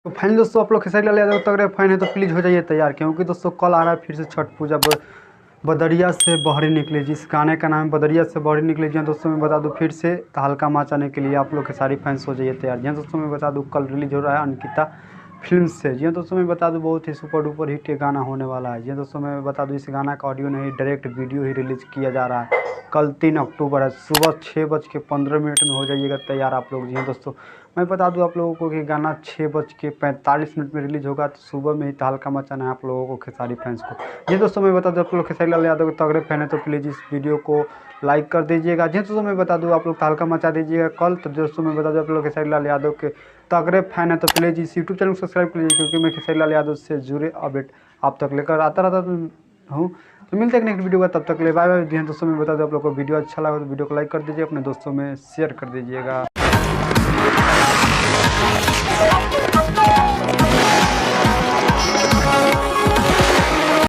तो फाइनली दोस्तों आप लोग खेसारी लाल यादव तगड़े फैन है तो प्लीज़ हो जाइए तैयार, क्योंकि दोस्तों कल आ रहा है फिर से छठ पूजा। बदरिया से बहरी निकले, जिस गाने का नाम है बदरिया से बहरी निकले। जी हाँ दोस्तों मैं बता दूं फिर से तहलका मचाने के लिए आप लोग खेसारी फैंस हो जाइए तैयार। जी हाँ दोस्तों मैं बता दूं कल रिलीज हो रहा है अंकिता फिल्म से। जी हाँ दोस्तों मैं बता दूं बहुत ही सुपर डुपर हिट ये गाना होने वाला है। जी हाँ दोस्तों मैं बता दूं इस गाना का ऑडियो नहीं डायरेक्ट वीडियो ही रिलीज किया जा रहा है। कल 3 अक्टूबर है, सुबह 6:15 में हो जाइएगा तैयार आप लोग। जी हाँ दोस्तों मैं बता दूं आप लोगों को कि गाना 6:45 में रिलीज होगा, तो सुबह में ही तहलका मचाना है आप लोगों को खेसारी फैंस को। जी दोस्तों मैं बता दूं आप लोग खेसारी लाल यादव के तगड़े फैन है तो प्लीज़ इस वीडियो को लाइक कर दीजिएगा। जी दोस्तों मैं बता दूं आप लोग तहलका मचा दीजिएगा कल। तो दोस्तों मैं बता दूं आप लोग खेसारी लाल यादव के तगड़े फैन है तो प्लीज़ इस यूट्यूब चैनल को सब्सक्राइब कर लीजिए, क्योंकि मैं खेसारी लाल यादव से जुड़े अपडेट आप तक लेकर आता रहता हूँ। तो मिलते हैं नेक्स्ट वीडियो का, तब तक ले बाय बाय। दोस्तों मैं बता दूं आप लोग को वीडियो अच्छा लगा तो वीडियो को लाइक कर दीजिए, अपने दोस्तों में शेयर कर दीजिएगा।